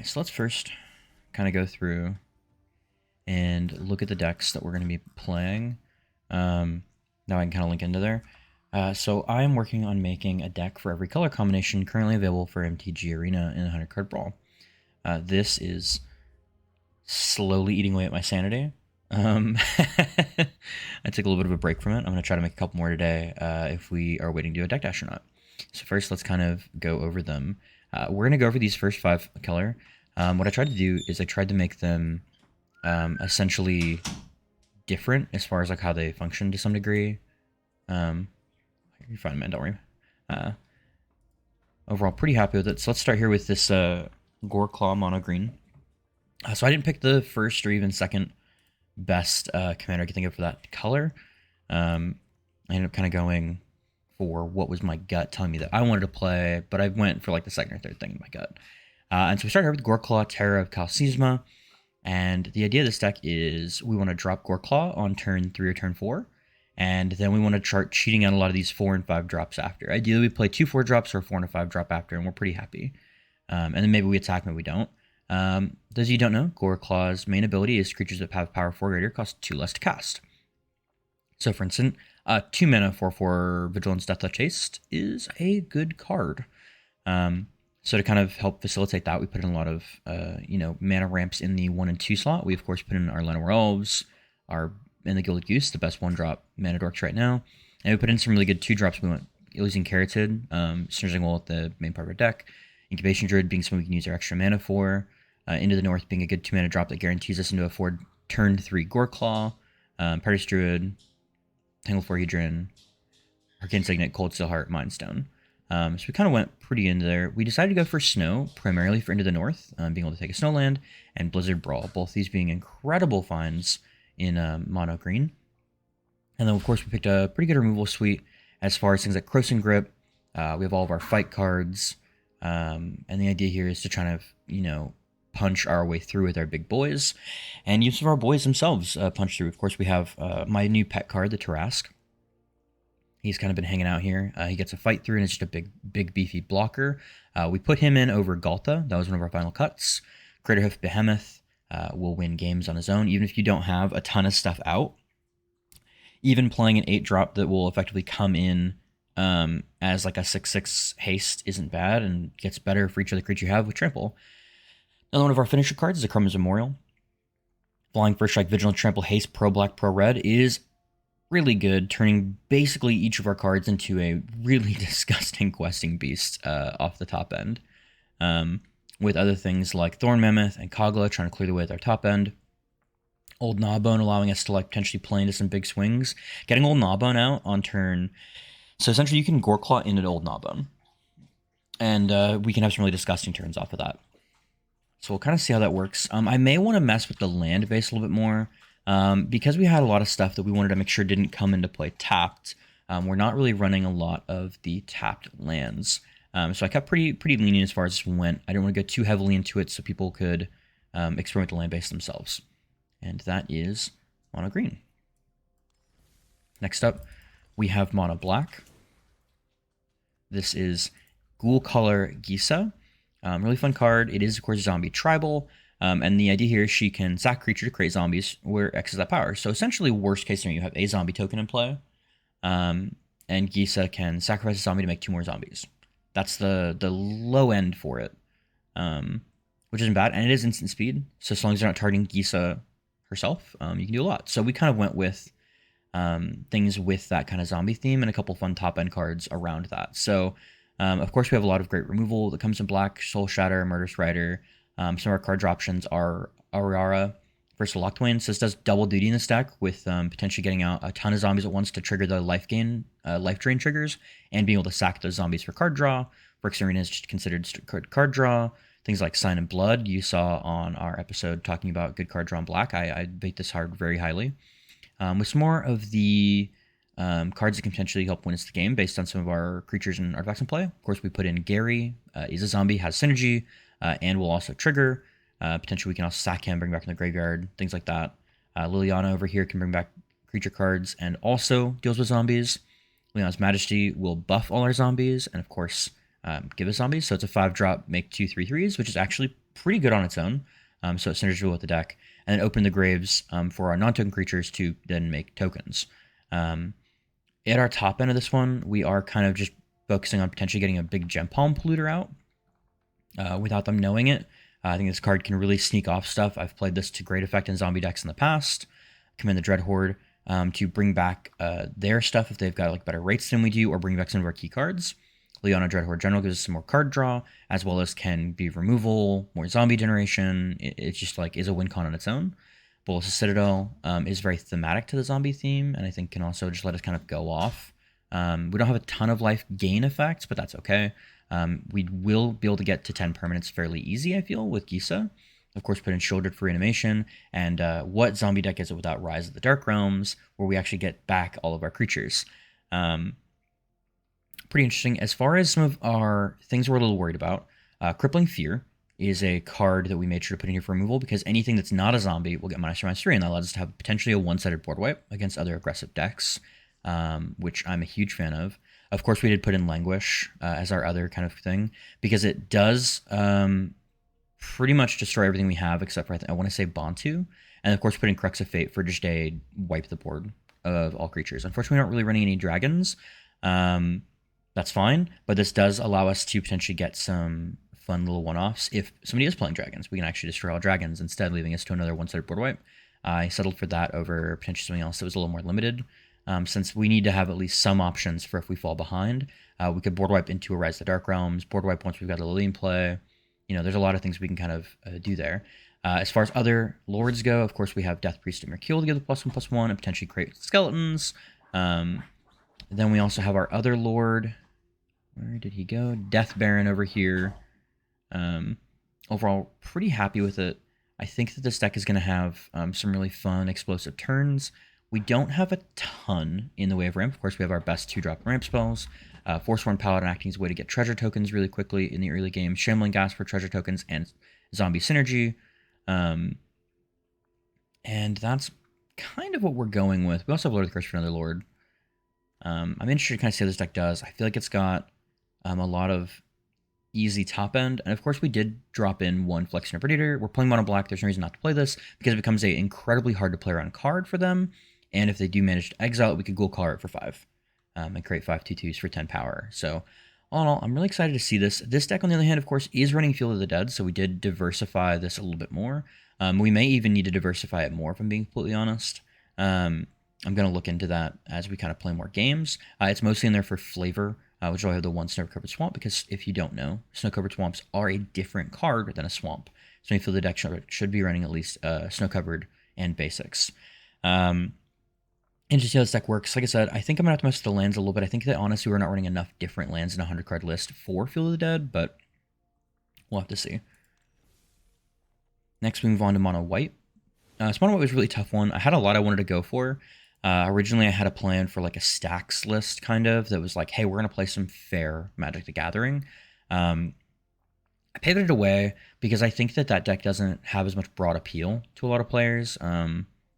Alright, so let's first kind of go through and look at the decks that we're going to be playing. Now I can kind of link into there. So I'm working on making a deck for every color combination currently available for MTG Arena in 100 Card Brawl. This is slowly eating away at my sanity. I took a little bit of a break from it. I'm going to try to make a couple more today if we are waiting to do a deck dash or not. So first, let's kind of go over them. We're going to go over these first 5 color. What I tried to do is I tried to make them essentially different as far as like how they function to some degree. You're fine, man, don't worry. Overall, pretty happy with it. So let's start here with this Goreclaw mono green. So I didn't pick the first or even second best commander I could think of for that color. I ended up kind of going for what was my gut telling me that I wanted to play, but I went for like the second or third thing in my gut. And so we started here with Goreclaw, Terror of Kalsisma, and the idea of this deck is we want to drop Goreclaw on turn 3 or turn 4, and then we want to start cheating out a lot of these 4 and 5 drops after. Ideally, we play 2 4 drops or 4 and a 5 drop after, and we're pretty happy. And then maybe we attack, maybe we don't. Those of you who don't know, Goreclaw's main ability is creatures that have power 4 greater cost 2 less to cast. So for instance, 2 mana 4/4 Vigilance Deathtouch Haste is a good card. So to kind of help facilitate that, we put in a lot of mana ramps in the 1 and 2 slot. We of course put in our Llanowar Elves, and the Gilded Goose, the best 1-drop mana dorks right now. And we put in some really good 2-drops. We went Illusion Carotid, synergizing well with the main part of our deck. Incubation Druid being something we can use our extra mana for. Into the North being a good 2-mana drop that guarantees us into a turn 3 Goreclaw. Paradise Druid, Tangled Forehedron, Arcane Signet, Cold Steel Heart, Mindstone. So we kind of went pretty into there. We decided to go for Snow, primarily for Into the North, being able to take a Snowland, and Blizzard Brawl, both these being incredible finds in mono green. And then, of course, we picked a pretty good removal suite as far as things like Crossing Grip. We have all of our fight cards, and the idea here is to try to, punch our way through with our big boys, and use some of our boys themselves punch through. Of course, we have my new pet card, the Tarrasque. He's kind of been hanging out here. He gets a fight through, and it's just a big beefy blocker. We put him in over Galta. That was one of our final cuts. Craterhoof Behemoth will win games on his own, even if you don't have a ton of stuff out. Even playing an 8-drop that will effectively come in as like a 6/6 haste isn't bad, and gets better for each other creature you have with Trample. Another one of our finisher cards is a Chromos Memorial. Flying First Strike, Vigilant, Trample, Haste, Pro Black, Pro Red is really good, turning basically each of our cards into a really disgusting questing beast off the top end. With other things like Thorn Mammoth and Kogla trying to clear the way at our top end. Old Gnawbone allowing us to like potentially play into some big swings. Getting Old Gnawbone out on turn. So essentially you can Goreclaw into Old Gnawbone. And we can have some really disgusting turns off of that. So we'll kind of see how that works. I may want to mess with the land base a little bit more. Because we had a lot of stuff that we wanted to make sure didn't come into play tapped. We're not really running a lot of the tapped lands. So I kept pretty lenient as far as this one went. I didn't want to go too heavily into it so people could experiment with the land base themselves. And that is mono green. Next up, we have mono black. This is Ghoul Color Gisa. Really fun card. It is, of course, zombie tribal. And the idea here is she can sack creature to create zombies where X is that power. So essentially, worst case scenario, you have a zombie token in play. And Gisa can sacrifice a zombie to make 2 more zombies. That's the low end for it. Which isn't bad. And it is instant speed. So as long as you're not targeting Gisa herself, you can do a lot. So we kind of went with things with that kind of zombie theme and a couple fun top end cards around that. So of course, we have a lot of great removal that comes in black. Soul Shatter, Murderous Rider. Some of our card drop options are Aurora versus Locktwain. So this does double duty in this deck with potentially getting out a ton of zombies at once to trigger the life drain triggers, and being able to sack those zombies for card draw. Brix Arena is just considered card draw. Things like Sign and Blood you saw on our episode talking about good card draw in black. I rate this card very highly. With some more of the cards that can potentially help win us the game based on some of our creatures and artifacts in play. Of course, we put in Gary. Is a zombie, has synergy, and will also trigger. Potentially, we can also sack him, bring back in the graveyard, things like that. Liliana over here can bring back creature cards and also deals with zombies. Leon's Majesty will buff all our zombies and, of course, give us zombies. So it's a 5-drop, make 2/3/3s, which is actually pretty good on its own. So it's synergistic with the deck. And then open the graves for our non-token creatures to then make tokens. At our top end of this one, we are kind of just focusing on potentially getting a big Gem Palm polluter out without them knowing it. I think this card can really sneak off stuff. I've played this to great effect in zombie decks in the past. Command the Dread Horde to bring back their stuff if they've got like better rates than we do, or bring back some of our key cards. Leona Dread Horde General gives us some more card draw, as well as can be removal, more zombie generation. It's just like is a win con on its own. Bolas Citadel is very thematic to the zombie theme, and I think can also just let us kind of go off. We don't have a ton of life gain effects, but that's okay. We will be able to get to 10 permanents fairly easy, I feel, with Gisa. Of course, put in Shouldered for Reanimation, and what zombie deck is it without Rise of the Dark Realms, where we actually get back all of our creatures. Pretty interesting. As far as some of our things we're a little worried about, Crippling Fear is a card that we made sure to put in here for removal, because anything that's not a zombie will get -3/-3, and that allows us to have potentially a one-sided board wipe against other aggressive decks, which I'm a huge fan of. Of course, we did put in Languish as our other kind of thing, because it does pretty much destroy everything we have, except for, I want to say, Bantu. And of course, put in Crux of Fate for just a wipe the board of all creatures. Unfortunately, we're not really running any dragons. That's fine, but this does allow us to potentially get some fun little one-offs. If somebody is playing dragons, we can actually destroy all dragons instead, leaving us to another one-sided board wipe. I settled for that over potentially something else that was a little more limited. Since we need to have at least some options for if we fall behind. We could board wipe into a Rise of the Dark Realms, board wipe once we've got a Lily play. You know, there's a lot of things we can kind of do there. As far as other lords go, of course, we have Death Priest and Mercule to give the +1/+1 and potentially create skeletons. Then we also have our other lord. Where did he go? Death Baron over here. Overall, pretty happy with it. I think that this deck is going to have some really fun, explosive turns. We don't have a ton in the way of ramp. Of course, we have our best 2-drop ramp spells. Forsworn Paladin acting as a way to get treasure tokens really quickly in the early game. Shambling Gas for treasure tokens and zombie synergy. And that's kind of what we're going with. We also have Lord of the Curse for another lord. I'm interested to kind of see how this deck does. I feel like it's got a lot of easy top end. And of course, we did drop in one Flexion Predator. We're playing mono black. There's no reason not to play this, because it becomes a incredibly hard to play around card for them. And if they do manage to exile it, we could Ghoul Collar it for 5 and create 5 2/2s for 10 power. So all in all, I'm really excited to see this. This deck, on the other hand, of course, is running Field of the Dead, so we did diversify this a little bit more. We may even need to diversify it more, if I'm being completely honest. I'm going to look into that as we kind of play more games. It's mostly in there for flavor, which will have the one Snow-Covered Swamp, because if you don't know, Snow-Covered Swamps are a different card than a swamp. So you feel the deck should be running at least Snow-Covered and Basics. And just see how this deck works. Like I said, I think I'm going to have to mess with the lands a little bit. I think that honestly we're not running enough different lands in a 100-card list for Field of the Dead, but we'll have to see. Next, we move on to Mono White. So Mono White was a really tough one. I had a lot I wanted to go for. Originally, I had a plan for like a stacks list, kind of, that was like, hey, we're going to play some fair Magic the Gathering. I pivoted away because I think that that deck doesn't have as much broad appeal to a lot of players.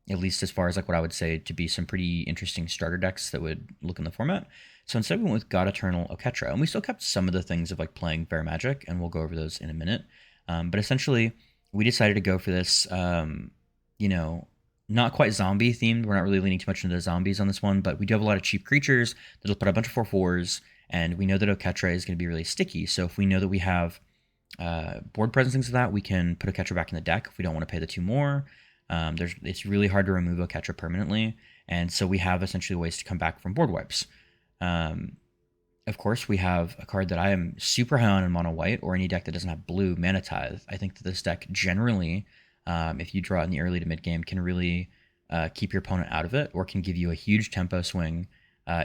At least as far as like what I would say to be some pretty interesting starter decks that would look in the format. So instead we went with God Eternal Oketra, and we still kept some of the things of like playing Fair Magic, and we'll go over those in a minute. But essentially, we decided to go for this, you know, not quite zombie themed. We're not really leaning too much into the zombies on this one, but we do have a lot of cheap creatures that'll put a bunch of 4/4s, and we know that Oketra is going to be really sticky. So if we know that we have board presence, things like that, we can put Oketra back in the deck if we don't want to pay the 2 more. It's really hard to remove Oketra permanently, and so we have essentially ways to come back from board wipes. Of course, we have a card that I am super high on in mono white, or any deck that doesn't have blue, Mana Tithe. I think that this deck generally, if you draw it in the early to mid game, can really keep your opponent out of it, or can give you a huge tempo swing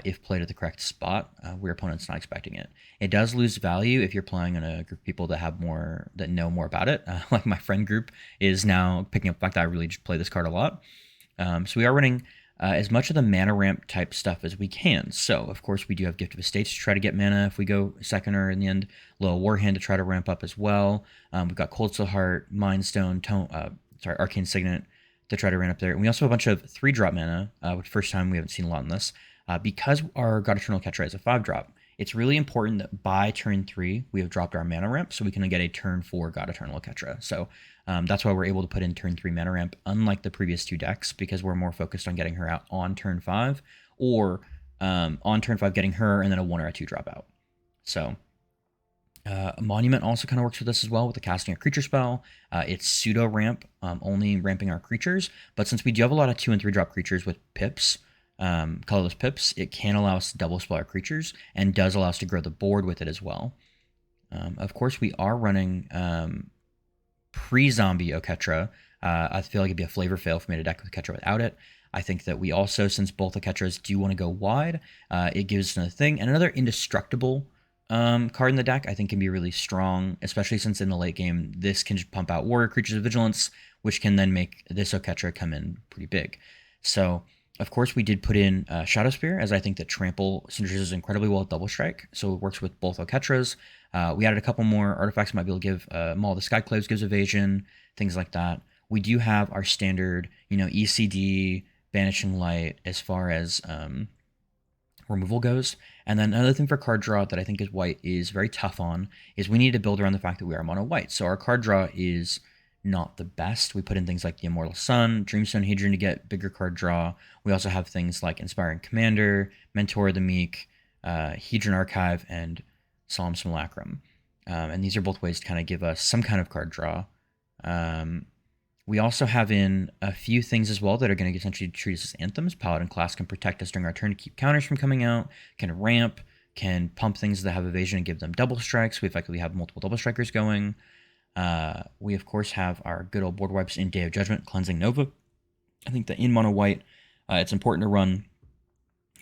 if played at the correct spot where your opponent's not expecting it. It does lose value if you're playing on a group of people that have more, that know more about it. Like my friend group is now picking up the fact that I really just play this card a lot. So we are running as much of the mana ramp type stuff as we can. So of course we do have Gift of Estates to try to get mana if we go second or in the end. Loyal Warhand to try to ramp up as well. We've got Cold Steel Heart, Mind Stone, Arcane Signet to try to ramp up there. And we also have a bunch of 3-drop mana, which first time we haven't seen a lot in this. Because our God Eternal Oketra is a 5-drop, it's really important that by turn 3, we have dropped our mana ramp so we can get a turn 4 God Eternal Ketra. So that's why we're able to put in turn 3 mana ramp, unlike the previous 2 decks, because we're more focused on getting her out on turn 5, or on turn 5 getting her and then a 1 or a 2 drop out. So Monument also kind of works with this as well with the casting a creature spell. It's pseudo ramp, only ramping our creatures, but since we do have a lot of 2 and 3 drop creatures with pips, colorless pips, it can allow us to double spell our creatures and does allow us to grow the board with it as well. Of course, we are running pre-zombie Oketra. I feel like it'd be a flavor fail for me to deck with Oketra without it. I think that we also, since both Oketras do want to go wide, it gives us another thing. And another indestructible card in the deck I think can be really strong, especially since in the late game, this can just pump out Warrior Creatures of Vigilance, which can then make this Oketra come in pretty big. So, of course, we did put in Shadow Spear, as I think that Trample synergizes incredibly well with Double Strike, so it works with both Oketras. We added a couple more artifacts that might be able to give Maul the Skyclaves gives evasion, things like that. We do have our standard, ECD, Banishing Light as far as removal goes. And then another thing for card draw that I think is white is very tough on is we need to build around the fact that we are mono white. So our card draw is not the best. We put in things like the Immortal Sun, Dreamstone Hadrian to get bigger card draw. We also have things like Inspiring Commander, Mentor of the Meek, Hedron Archive, and Solemn Simulacrum. And these are both ways to kind of give us some kind of card draw. We also have in a few things as well that are going to essentially treat us as anthems. Paladin class can protect us during our turn to keep counters from coming out, can ramp, can pump things that have evasion and give them double strikes. We effectively have multiple double strikers going. We, of course, have our good old board wipes in Day of Judgment, Cleansing Nova. I think that in mono white, it's important to run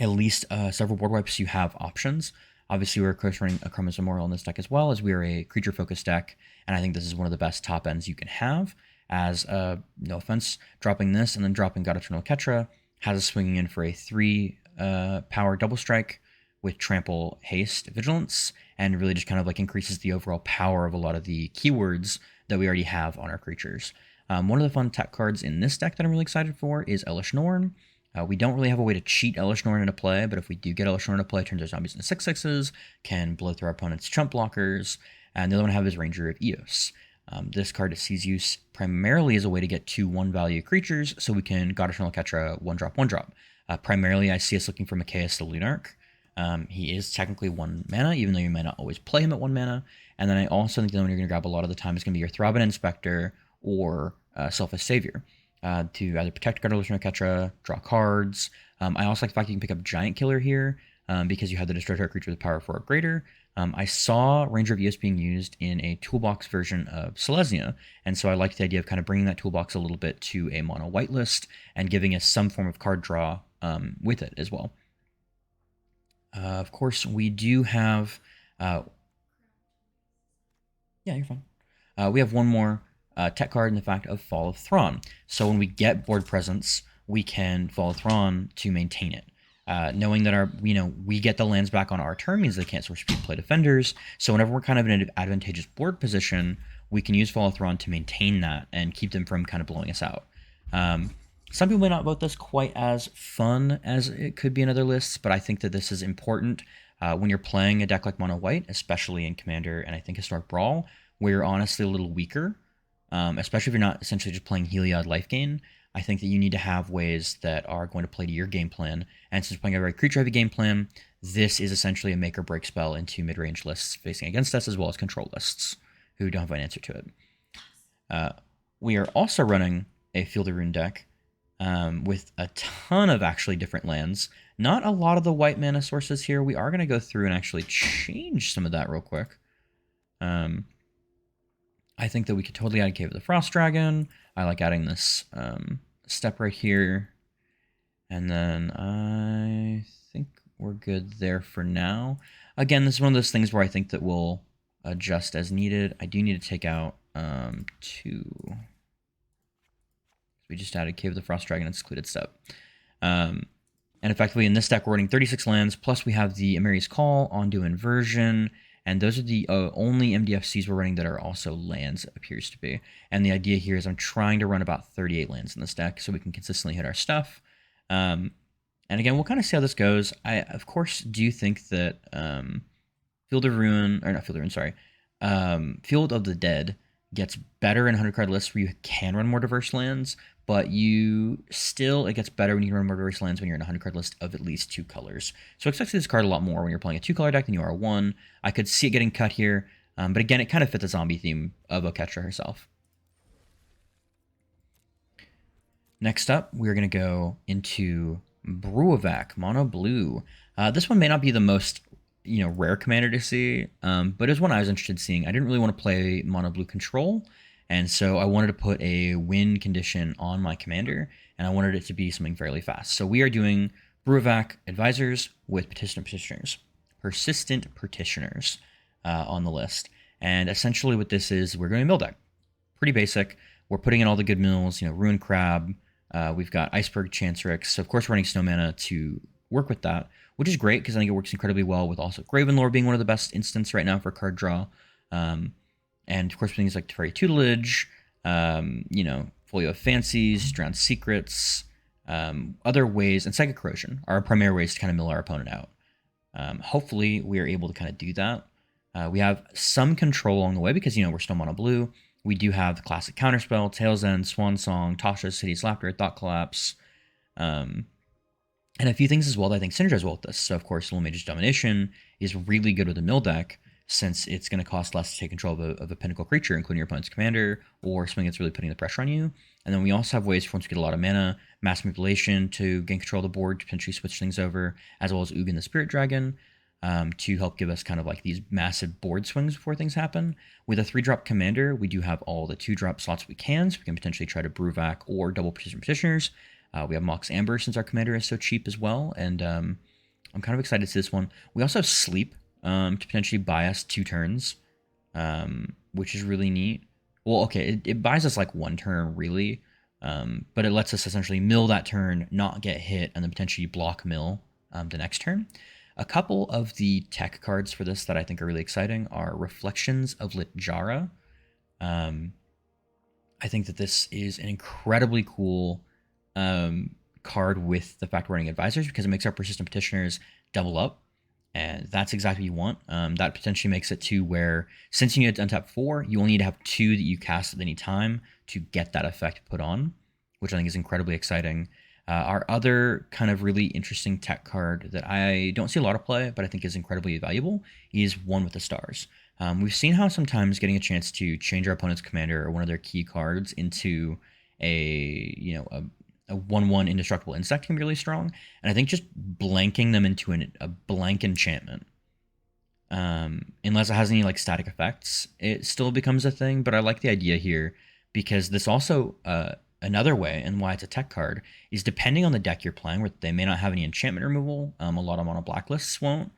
at least several board wipes. You have options. Obviously, we're of course running a Chromos Memorial in this deck as well, as we are a creature-focused deck, and I think this is one of the best top ends you can have. As, no offense, dropping this and then dropping God Eternal Ketra has us swinging in for a 3 power double strike with Trample, Haste, Vigilance, and really just kind of like increases the overall power of a lot of the keywords that we already have on our creatures. One of the fun tech cards in this deck that I'm really excited for is Schnorn. We don't really have a way to cheat Schnorn into play, but if we do get Schnorn into play, it turns our zombies into 6/6s, can blow through our opponent's chump blockers, and the other one I have is Ranger of Eos. This card sees use primarily as a way to get 2 1-value creatures, so we can God Eternal Ketra 1-drop. Primarily, I see us looking for Mikaeus the Lunarch. He is technically 1 mana, even though you might not always play him at 1 mana. And then I also think the one you're going to grab a lot of the time is going to be your Throbbing Inspector or Selfless Savior to either protect God Eternal Ketra, draw cards. I also like the fact you can pick up Giant Killer here because you have the Destroy Target Creature with power 4 or greater. I saw Ranger of Eos being used in a toolbox version of Selesnya, and so I liked the idea of kind of bringing that toolbox a little bit to a mono white list and giving us some form of card draw with it as well. Of course, we do have... yeah, you're fine. We have one more tech card in the fact of Fall of Thrawn. So when we get board presence, we can Fall of Thrawn to maintain it. Knowing that our, we get the lands back on our turn means they can't source speed play defenders. So whenever we're kind of in an advantageous board position, we can use Fall of Thrawn to maintain that and keep them from kind of blowing us out. Some people may not vote this quite as fun as it could be in other lists, but I think that this is important when you're playing a deck like Mono White, especially in Commander and I think Historic Brawl, where you're honestly a little weaker, especially if you're not essentially just playing Heliod life gain. I think that you need to have ways that are going to play to your game plan. And since we're playing a very creature-heavy game plan, this is essentially a make-or-break spell into mid-range lists facing against us, as well as control lists who don't have an answer to it. We are also running a Field of Rune deck with a ton of actually different lands. Not a lot of the white mana sources here. We are going to go through and actually change some of that real quick. I think that we could totally add Cave of the Frost Dragon. I like adding this step right here. And then I think we're good there for now. Again, this is one of those things where I think that we'll adjust as needed. I do need to take out 2. We just added Cave of the Frost Dragon and Secluded Step. And effectively in this deck, we're running 36 lands, plus we have the Amari's Call, Ondu Inversion, and those are the only MDFCs we're running that are also lands, it appears to be. And the idea here is I'm trying to run about 38 lands in this deck so we can consistently hit our stuff. And again, we'll kind of see how this goes. I, of course, do think that Field of Ruin, or not Field of Ruin, sorry, Field of the Dead gets better in 100 card lists where you can run more diverse lands, but it gets better when you run more diverse lands when you're in a 100 card list of at least 2 colors. So expect this card a lot more when you're playing a 2-color deck than you are a 1. I could see it getting cut here, but again, it kind of fit the zombie theme of Oketra herself. Next up, we're going to go into Bruavac, Mono Blue. This one may not be the most rare commander to see, but it was one I was interested in seeing. I didn't really want to play Mono Blue Control, and so I wanted to put a win condition on my commander, and I wanted it to be something fairly fast. So we are doing Bruavac Advisors with Persistent Petitioners on the list. And essentially what this is, we're going to mill deck. Pretty basic. We're putting in all the good mills, Ruin Crab. We've got Iceberg Chancellor. So of course we're running Snow Mana to work with that, which is great because I think it works incredibly well with also Gravenlore being one of the best instants right now for card draw. And of course things like Teferi Tutelage, Folio of Fancies, Drowned Secrets, other ways, and Psychic Corrosion are our primary ways to kind of mill our opponent out. Hopefully we are able to kind of do that. We have some control along the way because, we're still mono blue. We do have the classic counterspell, Tail's End, Swan Song, Tasha's City's Laughter, Thought Collapse, and a few things as well that I think synergize well with this. So, of course, Little Mage's Domination is really good with a mill deck since it's going to cost less to take control of a pinnacle creature, including your opponent's commander, or something that's really putting the pressure on you. And then we also have ways for once we get a lot of mana, Mass Manipulation to gain control of the board, to potentially switch things over, as well as Ugin the Spirit Dragon, to help give us kind of like these massive board swings before things happen. With a 3-drop commander, we do have all the 2-drop slots we can, so we can potentially try to Bruavac or double Persistent Petitioners. We have Mox Amber since our commander is so cheap as well, and I'm kind of excited to see this one. We also have Sleep to potentially buy us 2 turns, which is really neat. Well, okay, it buys us like 1 turn, really, but it lets us essentially mill that turn, not get hit, and then potentially block mill the next turn. A couple of the tech cards for this that I think are really exciting are Reflections of Lit Jarrah. I think that this is an incredibly cool card with the fact we're running Advisors because it makes our Persistent Petitioners double up, and that's exactly what you want. That potentially makes it to where, since you need to untap 4, you only need to have 2 that you cast at any time to get that effect put on, which I think is incredibly exciting. Our other kind of really interesting tech card that I don't see a lot of play, but I think is incredibly valuable, is One with the Stars. We've seen how sometimes getting a chance to change our opponent's commander or one of their key cards into a 1/1 indestructible insect can be really strong, and I think just blanking them into a blank enchantment, unless it has any like static effects, it still becomes a thing. But I like the idea here because this also another way, and why it's a tech card, is depending on the deck you're playing, where they may not have any enchantment removal, a lot of mono blacklists won't,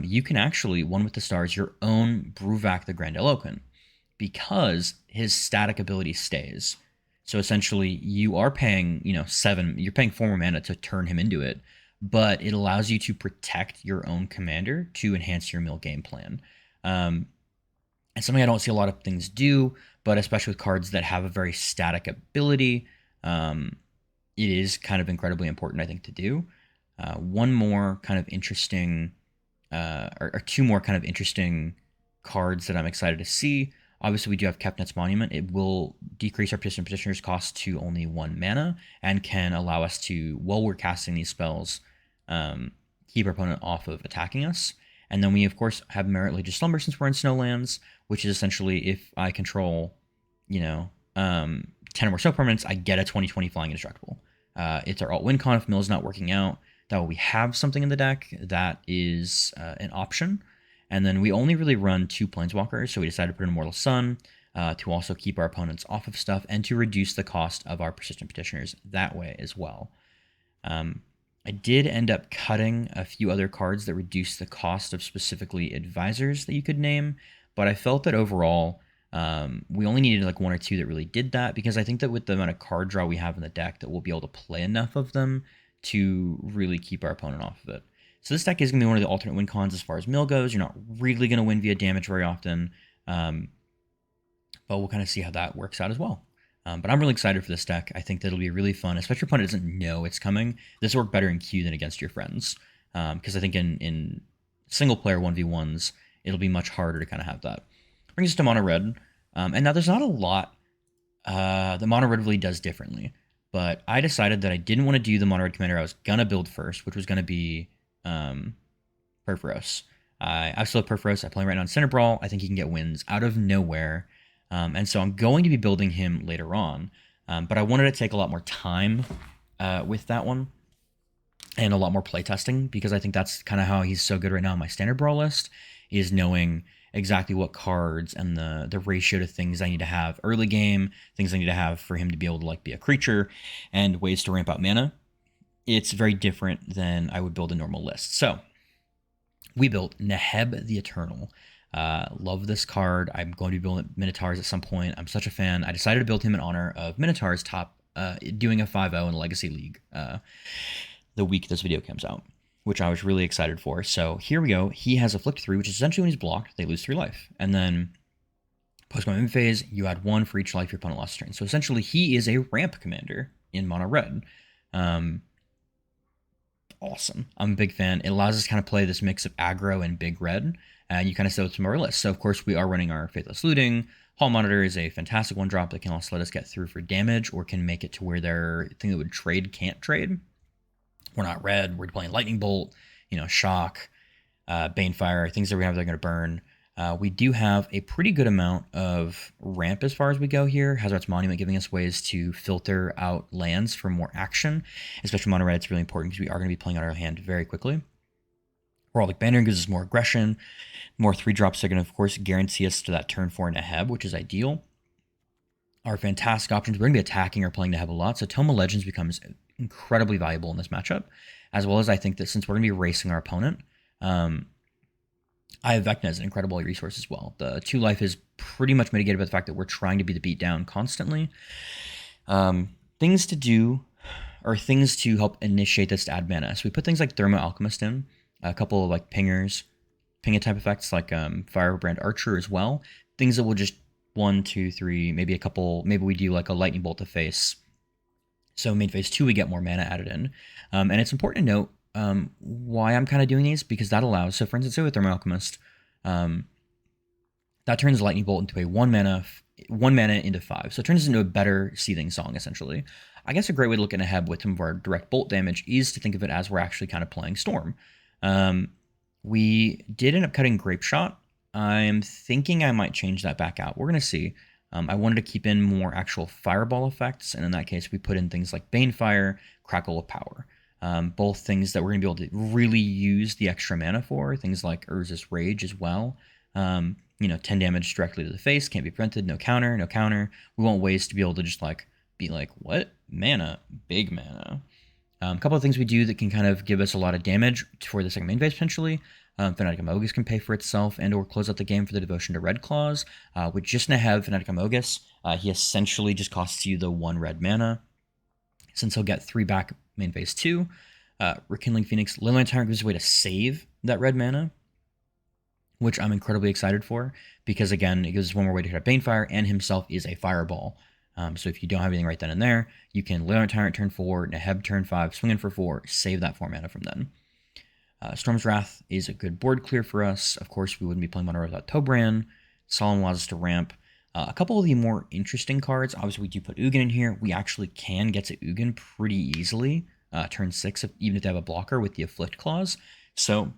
you can actually One with the Stars your own Bruavac the Grandiloquent, because his static ability stays. So essentially you are paying, 7, you're paying 4 more mana to turn him into it, but it allows you to protect your own commander to enhance your mill game plan. And something I don't see a lot of things do, but especially with cards that have a very static ability, it is kind of incredibly important, I think, to do. One more kind of interesting, or 2 more kind of interesting cards that I'm excited to see. Obviously, we do have Kepnet's Monument. It will decrease our Persistent Petitioner's cost to only 1 mana and can allow us to, while we're casting these spells, keep our opponent off of attacking us. And then we, of course, have Merit Lage's Slumber since we're in Snowlands, which is essentially if I control, 10 or more snow permanents, I get a 20/20 Flying Indestructible. It's our alt win con if Mill's not working out. That way we have something in the deck that is an option. And then we only really run 2 Planeswalkers, so we decided to put in Immortal Sun to also keep our opponents off of stuff and to reduce the cost of our Persistent Petitioners that way as well. I did end up cutting a few other cards that reduce the cost of specifically Advisors that you could name, but I felt that overall we only needed like 1 or 2 that really did that, because I think that with the amount of card draw we have in the deck that we'll be able to play enough of them to really keep our opponent off of it. So this deck is going to be one of the alternate win cons as far as mill goes. You're not really going to win via damage very often, but we'll kind of see how that works out as well. But I'm really excited for this deck. I think that'll be really fun, especially if opponent doesn't know it's coming. This will work better in queue than against your friends. Because I think in single player 1v1s, it'll be much harder to kind of have that. Brings us to mono red. And now there's not a lot the mono red really does differently. But I decided that I didn't want to do the mono red commander I was going to build first, which was going to be Perforos. I absolutely love Perforos. I play right now in Center Brawl. I think he can get wins out of nowhere. And so I'm going to be building him later on. But I wanted to take a lot more time with that one and a lot more playtesting, because I think that's kind of how he's so good right now on my Standard Brawl list, is knowing exactly what cards and the ratio to things I need to have early game, things I need to have for him to be able to like be a creature, and ways to ramp out mana. It's very different than I would build a normal list. So we built Naheb the Eternal. Love this card. I'm going to be building Minotaurs at some point. I'm such a fan. I decided to build him in honor of Minotaurs doing a 5-0 in the Legacy League the week this video comes out, which I was really excited for. So here we go. He has Afflict 3, which is essentially when he's blocked, they lose 3 life. And then post-combat phase, you add 1 for each life your opponent lost turn. So essentially, he is a ramp commander in mono red. Awesome. I'm a big fan. It allows us to kind of play this mix of aggro and big red, and you kind of sell it to more list. So of course we are running our Faithless Looting. Hall Monitor is a fantastic one drop that can also let us get through for damage, or can make it to where their thing that would trade can't trade. We're not red. We're playing Lightning Bolt, Shock, Banefire, things that we have that are going to burn. We do have a pretty good amount of ramp as far as we go here. Hazard's Monument giving us ways to filter out lands for more action, especially mono red. It's really important because we are going to be playing out our hand very quickly. Heraldic Banner gives us more aggression. More 3-drops are going to, of course, guarantee us to that turn 4 Naheb, which is ideal. Our fantastic options, we're going to be attacking or playing Naheb a lot, so Tome of Legends becomes incredibly valuable in this matchup, as well as I think that since we're going to be racing our opponent, I have Vecna as an incredible resource as well. The 2 life is pretty much mitigated by the fact that we're trying to be the beatdown constantly. Things to do, or things to help initiate this to add mana. So we put things like Thermo Alchemist in, a couple of like pingers, pinga type effects like Firebrand Archer as well. Things that will just 1, 2, 3, maybe a couple, maybe we do like a Lightning Bolt to face. So main phase 2 we get more mana added in. And it's important to note why I'm kind of doing these, because that allows, so for instance, say with Thermo Alchemist, that turns Lightning Bolt into a 1 mana into 5. So it turns into a better Seething Song, essentially. I guess a great way to look at Naheb with some of our direct bolt damage is to think of it as we're actually kind of playing Storm. We did end up cutting Grape Shot. I'm thinking I might change that back out. We're going to see. I wanted to keep in more actual fireball effects, and in that case, we put in things like Banefire, Crackle of Power. Both things that we're going to be able to really use the extra mana for, things like Urza's Rage as well. 10 damage directly to the face, can't be prevented, no counter, no counter. We want ways to be able to just be like, what? Mana, big mana. A couple of things we do that can kind of give us a lot of damage for the second main phase potentially. Fanatic Amogus can pay for itself and or close out the game for the Devotion to Red Claws. With just Naheb Fanatic Amogus, he essentially just costs you the 1 red mana, since he'll get 3 back main phase 2. Rekindling Phoenix, Leyline Tyrant gives us a way to save that red mana, which I'm incredibly excited for, because again, it gives us one more way to hit a Banefire, and himself is a fireball. So if you don't have anything right then and there, you can Leyline Tyrant turn 4, Naheb turn 5, swing in for 4, save that 4 mana from then. Storm's Wrath is a good board clear for us. Of course, we wouldn't be playing mono without Tobran. Solemn allows us to ramp. A couple of the more interesting cards, obviously we do put Ugin in here. We actually can get to Ugin pretty easily, turn 6, even if they have a blocker with the Afflict clause. So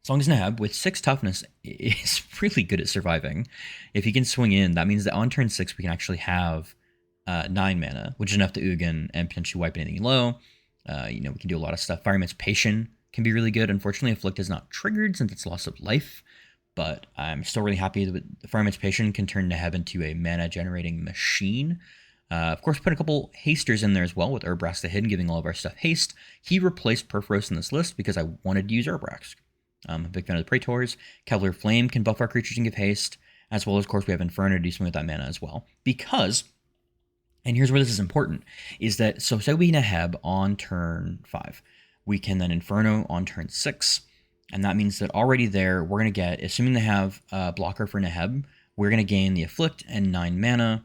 as long as Naheb with 6 toughness is really good at surviving, if he can swing in, that means that on turn 6 we can actually have 9 mana, which is enough to Ugin and potentially wipe anything low. We can do a lot of stuff. Fire Emancipation can be really good. Unfortunately, Afflict is not triggered since it's loss of life, but I'm still really happy that Fire Emancipation can turn Naheb into a mana generating machine. Of course, put a couple hasters in there as well with Urbrax the Hidden, giving all of our stuff haste. He replaced Perforos in this list because I wanted to use Urbrax. I'm a big fan of the Praetors. Cavalier Flame can buff our creatures and give haste, as well as, of course, we have Inferno to do something with that mana as well. Because, and here's where this is important, is that, so say we Naheb on turn 5. We can then Inferno on turn 6, and that means that already there, we're going to get, assuming they have a blocker for Naheb, we're going to gain the Afflict and 9 mana,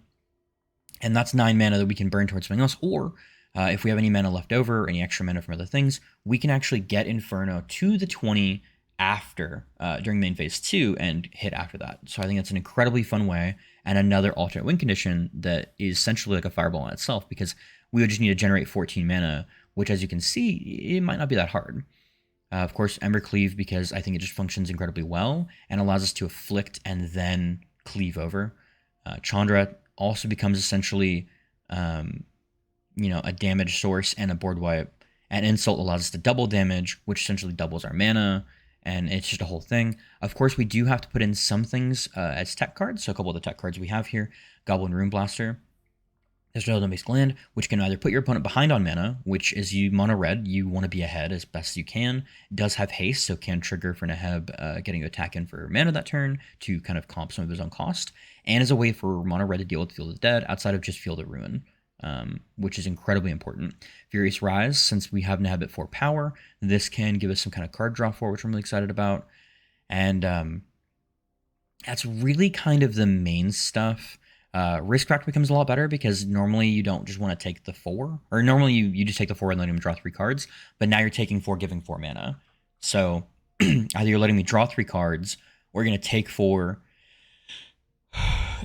And that's 9 mana that we can burn towards something else. Or if we have any mana left over, any extra mana from other things, we can actually get Inferno to the 20 after, during main phase 2 and hit after that. So I think that's an incredibly fun way and another alternate win condition that is essentially like a fireball in itself, because we would just need to generate 14 mana, which, as you can see, it might not be that hard. Of course, Embercleave, because I think it just functions incredibly well and allows us to afflict and then cleave over. Chandra also becomes essentially, a damage source and a board wipe. And Insult allows us to double damage, which essentially doubles our mana, and it's just a whole thing. Of course, we do have to put in some things as tech cards. So a couple of the tech cards we have here: Goblin Rune Blaster. There's no basic land, which can either put your opponent behind on mana, which is you mono red, you want to be ahead as best as you can. It does have haste, so can trigger for Naheb getting to attack in for mana that turn to kind of comp some of his own cost, and as a way for mono red to deal with Field of the Dead outside of just Field of Ruin, which is incredibly important. Furious Rise, since we have Naheb at 4 power, this can give us some kind of card draw for, which I'm really excited about. And that's really kind of the main stuff. Risk factor becomes a lot better because normally you don't just want to take the 4, or normally you just take the 4 and let him draw 3 cards, but now you're taking 4, giving 4 mana. So either you're letting me draw 3 cards, or you're going to take 4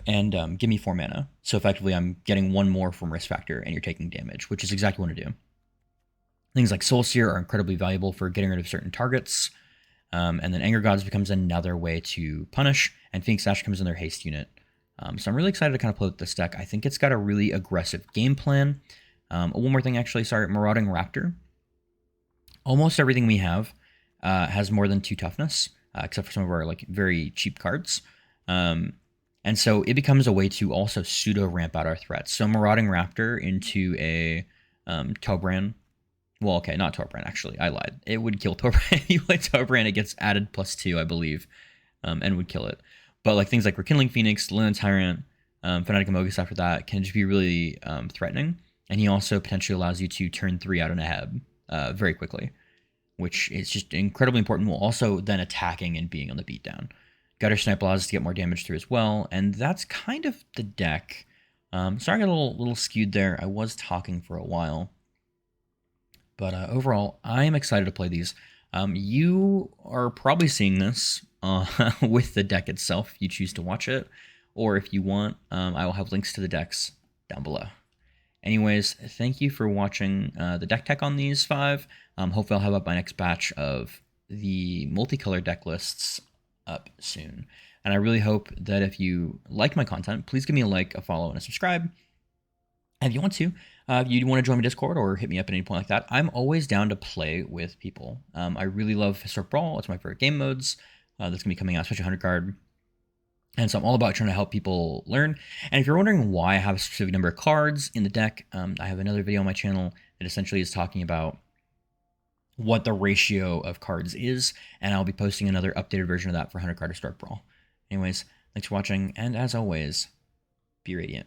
and give me 4 mana. So effectively I'm getting 1 more from risk factor and you're taking damage, which is exactly what I want to do. Things like Soul Seer are incredibly valuable for getting rid of certain targets. And then Anger Gods becomes another way to punish, and Phoenix Sash comes in their haste unit. So I'm really excited to kind of play with this deck. I think it's got a really aggressive game plan. One more thing, actually, sorry, Marauding Raptor. Almost everything we have has more than 2 toughness, except for some of our like very cheap cards. And so it becomes a way to also pseudo ramp out our threats. So Marauding Raptor into a Tobran. Well, okay, not Tobran, actually. I lied. It would kill Tobran. You play Tobran, it gets added +2, I believe, and would kill it. But like things like Rekindling Phoenix, Linen Tyrant, Fanatic Amogus after that can just be really threatening. And he also potentially allows you to turn 3 out on Naheb very quickly, which is just incredibly important, while also then attacking and being on the beatdown. Gutter Snipe allows us to get more damage through as well, and that's kind of the deck. Sorry I got a little skewed there. I was talking for a while. But overall, I am excited to play these. You are probably seeing this with the deck itself if you choose to watch it, or if you want, I will have links to the decks down below. Anyways, thank you for watching the deck tech on these 5. Hopefully I'll have up my next batch of the multicolor deck lists up soon. And I really hope that if you like my content, please give me a like, a follow, and a subscribe. And if you want to, if you want to join my Discord or hit me up at any point like that, I'm always down to play with people. I really love Historic Brawl. It's my favorite game modes. That's going to be coming out, especially 100 card. And so I'm all about trying to help people learn. And if you're wondering why I have a specific number of cards in the deck, I have another video on my channel that essentially is talking about what the ratio of cards is, and I'll be posting another updated version of that for 100 Card Historic Brawl. Anyways, thanks for watching, and as always, be radiant.